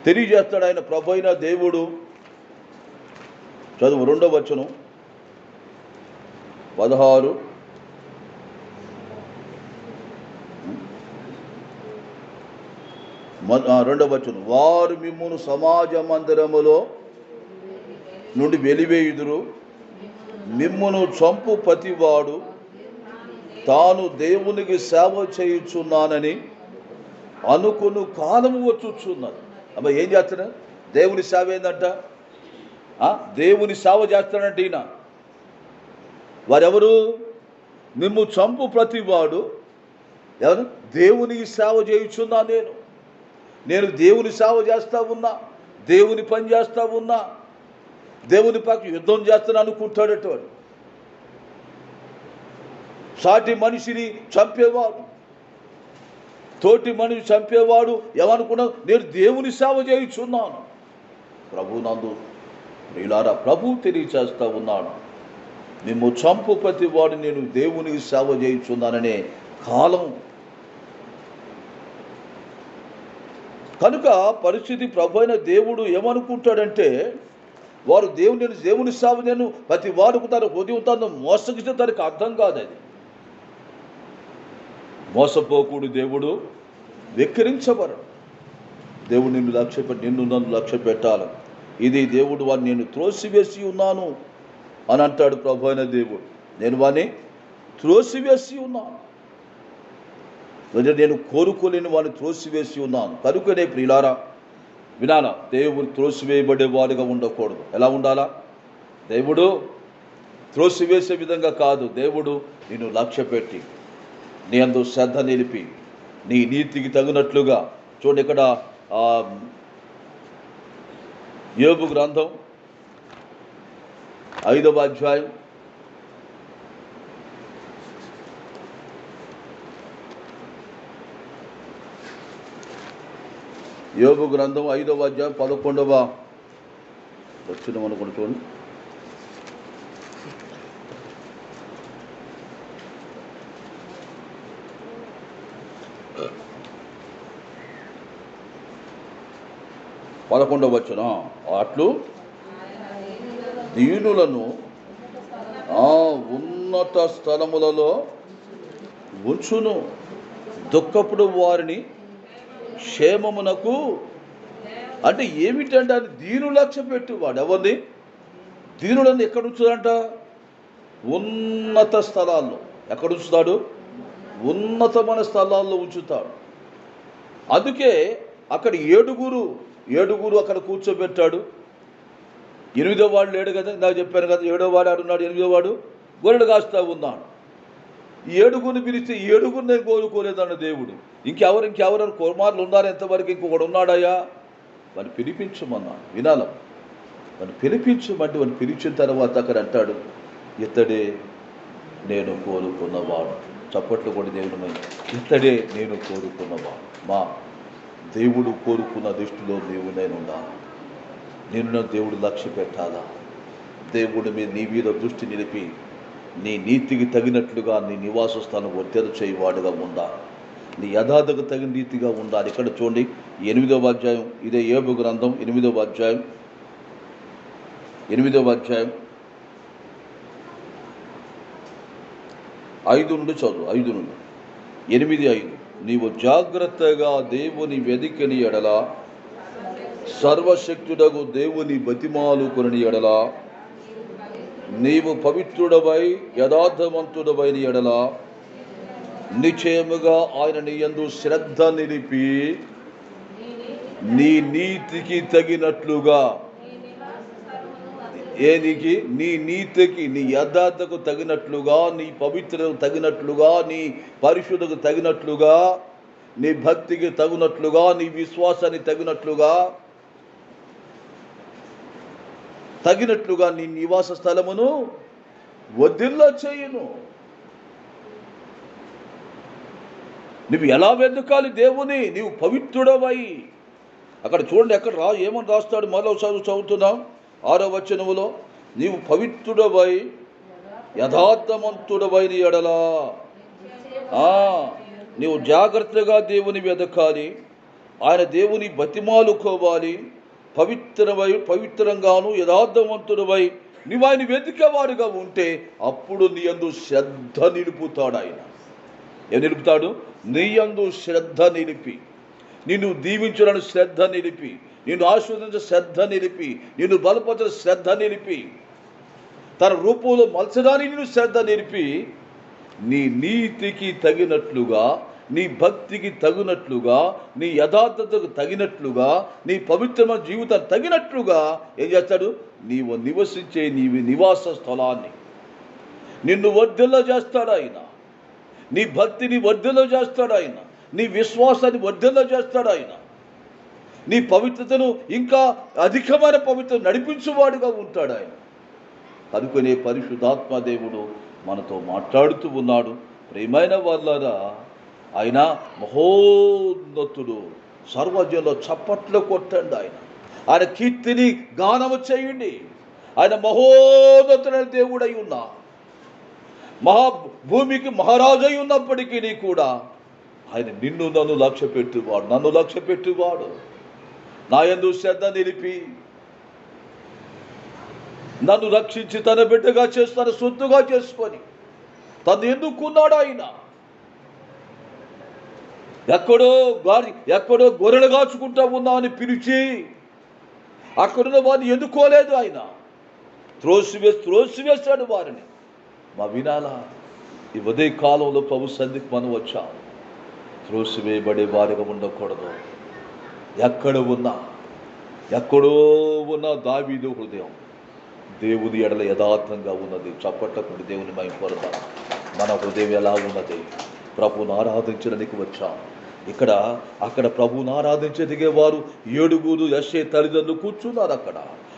తెలియజేస్తాడు ఆయన ప్రభు అయిన దేవుడు. చదువు 2వ వచనం 16. రెండవ వచనం, వారు మిమ్మును సమాజ మందిరములో నుండి వెలివేయుదురు, మిమ్మును చంపు ప్రతివాడు తాను దేవునికి సేవ చేయుచున్నానని అనుకును కాలము వచ్చుచున్నది. అమ్మ ఏం చేస్తున్నా? దేవుని సేవ ఏందంట? దేవుని సేవ చేస్తాడంటే ఈయన. వారెవరు? మిమ్ము చంపు ప్రతివాడు ఎవరు? దేవునికి సేవ చేయుచున్నా. నేను దేవుని సేవ చేస్తా ఉన్నా, దేవుని పని చేస్తా ఉన్నా, దేవుని పక్క యుద్ధం చేస్తాను అనుకుంటాడట వాడు. సాటి మనిషిని చంపేవాడు, తోటి మనిషి చంపేవాడు ఏమనుకున్నా? నేను దేవుని సేవ చేయుచున్నాను. ప్రభు నందు ప్రియులారా, ప్రభు తెలియచేస్తా ఉన్నాడు, మేము చంపు ప్రతి వాడు నేను దేవునికి సేవ చేయుచున్నాననే కాలం. కనుక పరిస్థితి ప్రభు అయిన దేవుడు ఏమనుకుంటాడంటే, వారు దేవుని సేవ నేను ప్రతి వాడుకు తన హృదయం తను మోసగిస్తే తనకు అర్థం కాదు. అది మోసపోకూడు దేవుడు, వెక్కిరించబడడు దేవుడు. నిన్ను నన్ను లక్ష్య పెట్టాలి. ఇది దేవుడు వాడిని నేను త్రోసివేసి ఉన్నాను అని అంటాడు ప్రభు అయిన దేవుడు. నేను వాడిని త్రోసివేసి ఉన్నాను, నేను కోరుకోలేని వాడిని త్రోసివేసి ఉన్నాను. కనుకనే ప్రియులారా వినాలా, దేవుడు త్రోసివేయబడే వాడిగా ఉండకూడదు. ఎలా ఉండాలా? దేవుడు త్రోసివేసే విధంగా కాదు. దేవుడు నిన్ను లక్ష్య పెట్టి నీ అందు శ్రద్ధ నిలిపి నీ నీతికి తగినట్లుగా. చూడండి ఇక్కడ యోబు గ్రంథం 5వ అధ్యాయం 5వ అధ్యాయం 11వ వచనం అనుకుంటూ చూడండి. అట్లు దీనులను ఉన్నత స్థలములలో ఉంచును, దుఃఖపుడు వారిని క్షేమమునకు. అంటే ఏమిటంటే అది దీను లక్ష్య పెట్టువాడు. ఎవరిని? దీనులను ఎక్కడ ఉంచుతాడంట? ఉన్నత స్థలాల్లో. ఎక్కడ ఉంచుతాడు? ఉన్నతమైన స్థలాల్లో ఉంచుతాడు. అందుకే అక్కడ ఏడుగురు అక్కడ కూర్చోబెట్టాడు. 8వ వాడు లేడు కదా, నాకు చెప్పాను కదా. 7వ వాడు ఆడున్నాడు, 8వ వాడు గొర్రెలు కాస్తా ఉన్నాడు. ఈ 7గురిని పిలిస్తే 7గురు నేను కోరుకోలేదన్న దేవుడు. ఇంకెవరు కుమారులు ఉన్నారు? ఎంతవరకు ఇంకొకడు ఉన్నాడయ్యా? వాడిని పిలిపించమన్నాడు. వినాల, వాడిని పిలిపించమంటే వాడిని పిలిచిన తర్వాత అక్కడ అంటాడు, ఇతడే నేను కోరుకున్నవాడు. చప్పట్లు కూడా దేవుడు, ఇతడే నేను కోరుకున్నవాడు. మా దేవుడు కోరుకున్న దృష్టిలో దేవుడు నేను ఉండాలి. నిన్ను దేవుడు లక్ష్య పెట్టాలా? దేవుడు నీ మీద దృష్టి నిలిపి నీ నీతికి తగినట్లుగా నీ నివాస స్థానం వర్ధన చేయవాడుగా ఉండాలి. నీ యథార్థకు తగిన రీతిగా ఉండాలి. ఇక్కడ చూడండి 8వ అధ్యాయం, ఇదే యోబు గ్రంథం 8వ అధ్యాయం 5 నుండి చదువు. 5 నుండి 8:5. నీవు జాగ్రత్తగా దేవుని వెదికని ఎడల, సర్వశక్తుడగు దేవుని బతిమాలు కొనని ఎడల, నీవు పవిత్రుడవై యథార్థవంతుడవైన ఎడల, నిశ్చయముగా ఆయన నీ యందు శ్రద్ధ నిలిపి నీ నీతికి తగినట్లుగా, నీ నీతికి, నీ యథార్థకు తగినట్లుగా, నీ పవిత్రతకు తగినట్లుగా, నీ పరిశుద్ధకు తగినట్లుగా, నీ భక్తికి తగినట్లుగా, నీ విశ్వాసానికి తగినట్లుగా నీ నివాస స్థలమును వర్ధిల్ల చేయును. నువ్వు ఎలా వెతుకాలి దేవుని? నీవు పవిత్రుడవై. అక్కడ చూడండి, ఎక్కడ ఏమని రాస్తాడు? మరో చదువుతున్నాం 6వ వచనములో, నీవు పవిత్రుడవై యథార్థవంతుడవైన ఎడలా, నీవు జాగ్రత్తగా దేవుని వెతకాలి, ఆయన దేవుని బతిమాలుకోవాలి. పవిత్రంగాను యథార్థవంతుడవై నీవు ఆయన వెతికేవాడుగా ఉంటే అప్పుడు నీ యందు శ్రద్ధ నిలుపుతాడు ఆయన. ఏం నిలుపుతాడు? నీ యందు శ్రద్ధ నిలిపి, నిన్ను దీవించడానికి శ్రద్ధ నిలిపి, నిన్ను ఆశీర్వదించ శ్రద్ధ నిలిపి, నిన్ను బలపరచ శ్రద్ధ నిలిపి, తన రూపంలో మలచడానికి నిన్ను శ్రద్ధ నిలిపి, నీ నీతికి తగినట్లుగా, నీ భక్తికి తగినట్లుగా, నీ యథార్థతకు తగినట్లుగా, నీ పవిత్రమైన జీవితం తగినట్లుగా ఏం చేస్తాడు? నీవు నివసించే నీ నివాస స్థలాన్ని నిన్ను వర్ధిల్ల చేస్తాడు ఆయన. నీ భక్తిని వర్ధిల్ల చేస్తాడు ఆయన. నీ విశ్వాసాన్ని వర్ధిల్ల చేస్తాడు ఆయన. నీ పవిత్రతను ఇంకా అధికమైన పవిత్ర నడిపించువాడుగా ఉంటాడు ఆయన. కనుకొనే పరిశుద్ధాత్మ దేవుడు మనతో మాట్లాడుతూ ఉన్నాడు. ప్రియమైన వాళ్ళారా, ఆయన మహోన్నతుడు. సర్వజనులు చప్పట్లు కొట్టండి ఆయన కీర్తిని గానము చేయండి. ఆయన మహోన్నతుడైన దేవుడై ఉన్నా, భూమికి మహారాజై ఉన్నప్పటికీ కూడా ఆయన నిన్ను నన్ను లక్ష్య పెట్టువాడు, నన్ను లక్ష్య పెట్టువాడు. నా యందు శ్రద్ధ నిలిపి నన్ను రక్షించి తన బిడ్డగా చేసి తన సొత్తుగా చేసుకొని తను ఎన్నుకున్నాడు ఆయన. ఎక్కడో గొర్రెలు కాచుకుంటా ఉన్నామని పిలిచి అక్కడున్న వారిని ఎన్నుకోలేదు ఆయన. త్రోసివేశాడు వారిని. మా వినాలా, ఈ ఉదయ కాలంలో ప్రభు సన్నిధికి మనం వచ్చాం. త్రోసివేయబడే వారిగా ఉండకూడదు. ఎక్కడో ఉన్న దావీదు హృదయం దేవుని ఎడల యథార్థంగా ఉన్నది. చప్పట్టకుడి దేవుని మైపడతాం. మన హృదయం ఎలా ఉన్నది? ప్రభువును ఆరాధించడానికి వచ్చాం. అక్కడ ప్రభువును ఆరాధించే దిగేవారు 7 యెష్షయి తల్లిదండ్రులు కూర్చున్నారు. అక్కడ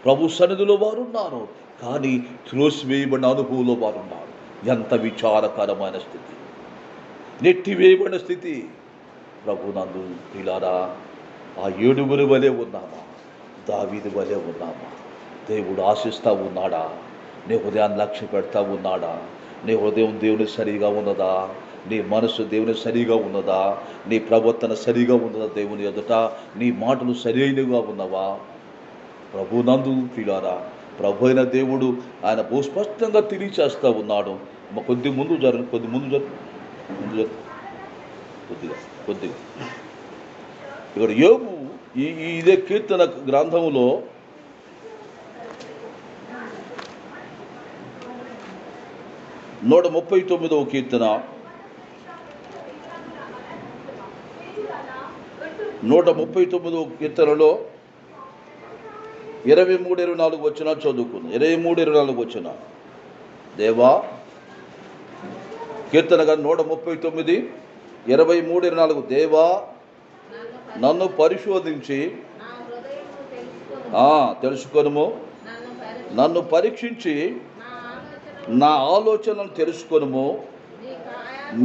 ప్రభు సన్నిధిలో వారు ఉన్నారు, కానీ త్రోసివేయబడిన అనుభవంలో వారు ఉన్నారు. ఎంత విచారకరమైన స్థితి, నెట్టివేయబడిన స్థితి. ప్రభునందు ప్రియులారా, ఆ 7 వలె ఉన్నామా? దావీదు వలె ఉన్నామా? దేవుడు ఆశిస్తూ ఉన్నాడా? నీ హృదయాన్ని లక్ష్య పెడతా ఉన్నాడా? నీ హృదయం దేవుని సరిగా ఉన్నదా? నీ మనసు దేవుని సరిగా ఉన్నదా? నీ ప్రవర్తన సరిగా ఉన్నదా? దేవుని ఎదుట నీ మాటలు సరైనగా ఉన్నవా? ప్రభునందు ప్రియులారా, ప్రభు అయిన దేవుడు ఆయన స్పష్టంగా తెలియచేస్తూ ఉన్నాడు. కొద్దిగా ముందు ఇక్కడ యోబు ఇదే కీర్తన గ్రంథములో 139వ కీర్తన 139వ కీర్తనలో 23-24 వచ్చిన చదువుకుంది. 23-24 వచ్చిన దేవా, కీర్తన 139 23-24. దేవా, నన్ను పరిశోధించి తెలుసుకొనుము, నన్ను పరీక్షించి నా ఆలోచనను తెలుసుకొనుము.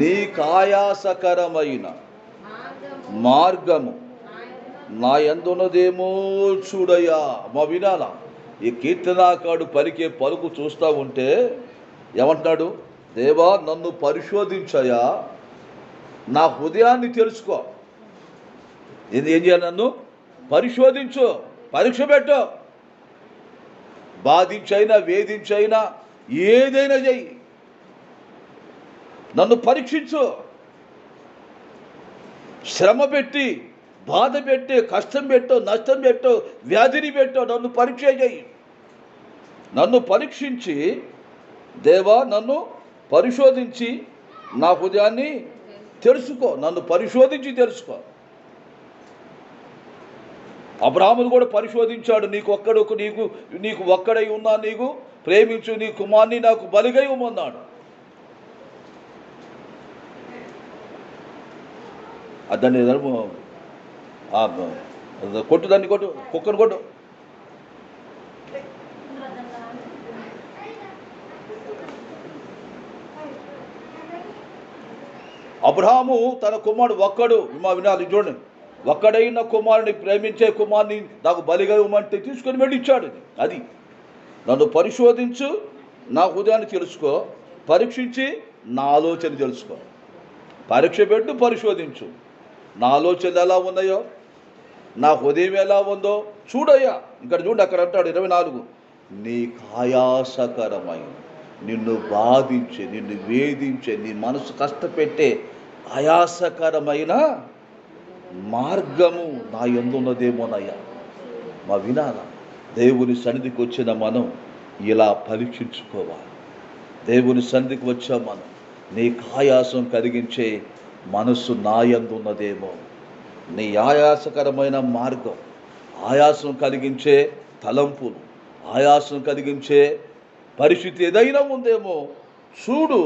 నీ కాయాసకరమైన మార్గము నా యందున్నదేమో చూడయ్యా. మా వినాలా, ఈ కీర్తనాకాడు పలికే పలుకు చూస్తూ ఉంటే ఏమంటున్నాడు? దేవా, నన్ను పరిశోధించయా, నా హృదయాన్ని తెలుసుకో. ఏం చేయాలి? నన్ను పరిశోధించు, పరీక్ష పెట్టు. బాధించైనా వేధించైనా ఏదైనా చెయ్యి, నన్ను పరీక్షించు. శ్రమ పెట్టి, బాధ పెట్టి, కష్టం పెట్టో, నష్టం పెట్టో, వ్యాధిని పెట్టో, నన్ను పరీక్ష చేయి. నన్ను పరీక్షించి దేవా, నన్ను పరిశోధించి నా హృదయాన్ని తెలుసుకో. నన్ను పరిశోధించి తెలుసుకో. అబ్రాహామును కూడా పరిశోధించాడు. నీకు ఒక్కడై ఉన్నా, నీకు ప్రేమించు, నీ కుమార్ని నాకు బలిగా ఇవ్వమన్నాడు. దాన్ని కొట్టు, దాన్ని కొట్టు, కుక్కను కొట్టు. అబ్రహాము తన కుమారుడు ఒక్కడు, మా వినాలి చూడండి, ఒక్కడైన కుమారుని, ప్రేమించే కుమారుని నాకు బలిగా ఇవ్వమంటే తీసుకొని వెళ్ళి ఇచ్చాడు. అది నన్ను పరిశోధించు, నా హృదయాన్ని తెలుసుకో, పరీక్షించి నా ఆలోచన తెలుసుకో. పరీక్ష పెట్టు, పరిశోధించు. నా ఆలోచనలు ఎలా ఉన్నాయో, నా హృదయం ఎలా ఉందో చూడయ్యా. ఇక్కడ చూడండి, అక్కడ అంటాడు 24, నీకు ఆయాసకరమైన, నిన్ను బాధించే, నిన్ను వేధించే, నీ మనసు కష్టపెట్టే ఆయాసకరమైన మార్గము నా యందున్నదేమోనయ్యా. మా వినాల దేవుని సన్నిధికి వచ్చిన మనం ఇలా పరీక్షించుకోవాలి. దేవుని సన్నిధికి వచ్చాం మనం, నీకు ఆయాసం కలిగించే మనస్సు నా యందున్నదేమో, నీ ఆయాసకరమైన మార్గం, ఆయాసం కలిగించే తలంపులు, ఆయాసం కలిగించే పరిస్థితి ఏదైనా ఉందేమో చూడు.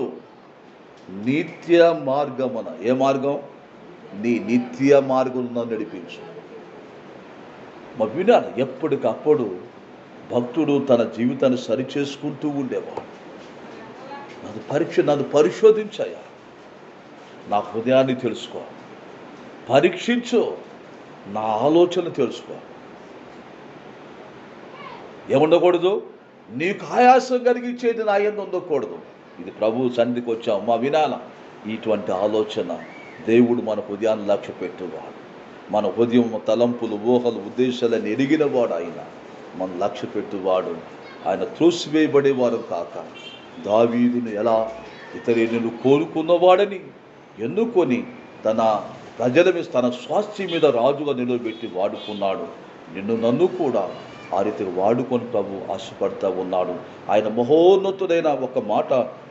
నిత్య మార్గమున, ఏ మార్గం? నీ నిత్య మార్గంలో నడిపించు. మా వినాలి, ఎప్పటికప్పుడు భక్తుడు తన జీవితాన్ని సరిచేసుకుంటూ ఉండేవాడు. నన్ను పరిశోధించాయా, నా హృదయాన్ని తెలుసుకో, పరీక్షించు, నా ఆలోచన తెలుసుకో. ఏముండకూడదు? నీకు ఆయాసం కలిగించేది నా యందు ఉండకూడదు. ఇది ప్రభు సన్నిధికి వచ్చాం మా వినాల. ఇటువంటి ఆలోచన దేవుడు మన హృదయాన్ని లక్ష్య పెట్టువాడు. మన హృదయం తలంపులు, ఊహలు, ఉద్దేశాలను ఎరిగినవాడు ఆయన. మన లక్ష్య పెట్టువాడు ఆయన. త్రోసివేయబడేవారు కాక దావీదును ఎలా ఇతరులను కోరుకున్నవాడని ఎన్నుకొని తన ప్రజల మీద, తన స్వాస్థ్యం మీద రాజుగా నిలబెట్టి వాడుకున్నాడు. నిన్ను నన్ను కూడా ఆ రీతిగా వాడుకొని ప్రభు ఆశపడతా ఉన్నాడు. ఆయన మహోన్నతుడైన ఒక మాట,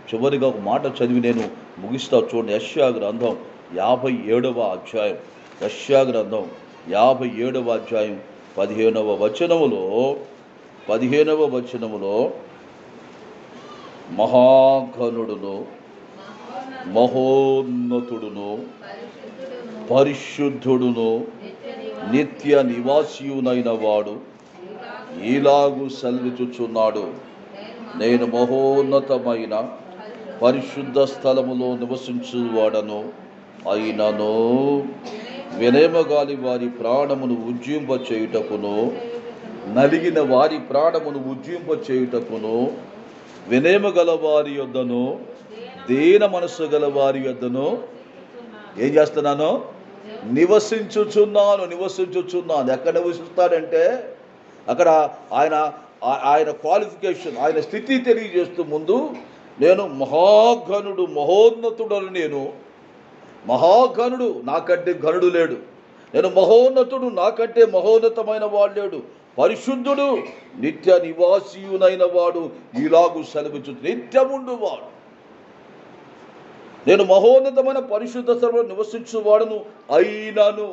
చివరిగా ఒక మాట చదివి నేను ముగిస్తా. చూడండి, యెషయా గ్రంథం 57వ అధ్యాయం. యెషయా గ్రంథం 57వ అధ్యాయం 15వ వచనములో మహాఘనుడును, మహోన్నతుడును, పరిశుద్ధుడును, నిత్య నివాసియునైన వాడు ఇలాగు సెలవిచ్చుచున్నాడు, నేను మహోన్నతమైన పరిశుద్ధ స్థలములో నివసించువాడను అయినను వినయమగాలి వారి ప్రాణమును ఉజ్జింపచేయుటకును, నలిగిన వారి ప్రాణమును ఉజ్జింపచేయుటకును, వినయమగల వారి యొద్దను, దీన మనస్సు గల వారి యొద్దను ఏం చేస్తున్నాను? నివసించుచున్నాను. ఎక్కడ నివసిస్తాడంటే అక్కడ ఆయన క్వాలిఫికేషన్, ఆయన స్థితి తెలియజేస్తూ ముందు, నేను మహాఘనుడు, మహోన్నతుడను, నేను మహాఘనుడు, నాకంటే ఘనుడు లేడు, నేను మహోన్నతుడు, నాకంటే మహోన్నతమైన వాడు లేడు, పరిశుద్ధుడు, నిత్య నివాసియునైన వాడు ఇలాగు సెలవిచ్చు, నిత్యముండు వాడు, నేను మహోన్నతమైన పరిశుద్ధ స్థలంలో నివసించువాడును అయినను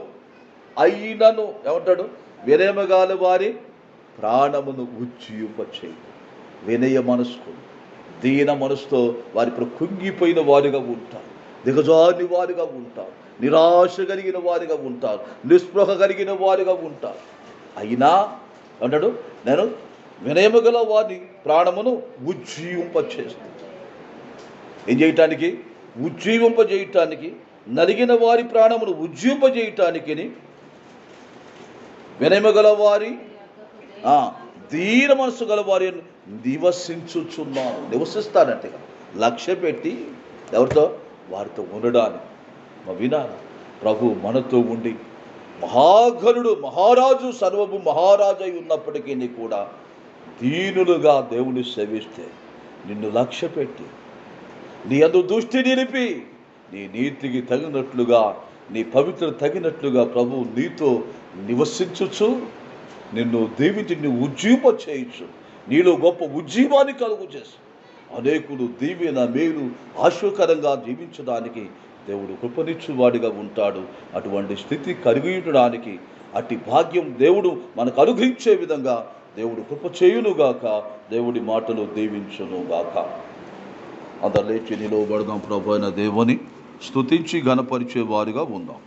ఏమంటాడు? వినయమగాల వారి ప్రాణమును ఉజ్జింపచేయి. వినయ మనస్సు, దీన మనసుతో వారి కుంగిపోయిన వారిగా ఉంటారు, దిగజారిన వారిగా ఉంటారు, నిరాశ కలిగిన వారిగా ఉంటారు, నిస్పృహ కలిగిన వారిగా ఉంటారు. అయినా అన్నాడు, నేను వినయమగల వారి ప్రాణమును ఉజ్జీవింపచేస్తాను. ఏం చేయటానికి? ఉజ్జీవింపజేయటానికి. నలిగిన వారి ప్రాణమును ఉజ్జీవింపజేయటానికి, వినయమగల వారి, దీన మనసు గల వారి నివసించుచున్నాను. నివసిస్తానంటే లక్ష్య పెట్టి ఎవరితో? వారితో ఉండడానికి. వినాలి, ప్రభు మనతో ఉండి మహాఘనుడు, మహారాజు, సర్వము మహారాజు అయి ఉన్నప్పటికీ కూడా దీనులుగా దేవుని సేవిస్తే, నిన్ను లక్ష్య పెట్టి నీ యందు దృష్టి నిలిపి, నీ నీతికి తగినట్లుగా, నీ పవిత్ర తగినట్లుగా ప్రభు నీతో నివసించుచు నిన్ను దీవించి నిన్ను ఉజ్జీవ చేయొచ్చు. నీలో గొప్ప ఉజ్జీవాన్ని కలుగు చేసి అనేకులు దీవెన, మేలు, ఆశీర్వకరంగా జీవించడానికి దేవుడు కృపనిచ్చువాడిగా ఉంటాడు. అటువంటి స్థితి కలిగించడానికి, అట్టి భాగ్యం దేవుడు మనకు అనుగ్రహించే విధంగా దేవుడు కృప చేయునుగాక. దేవుడి మాటలు దీవించునుగాక. అందరు లేచి నిలవబడదాం. ప్రభు అయిన దేవుని స్తుతించి ఘనపరిచే వారిగా ఉందాం.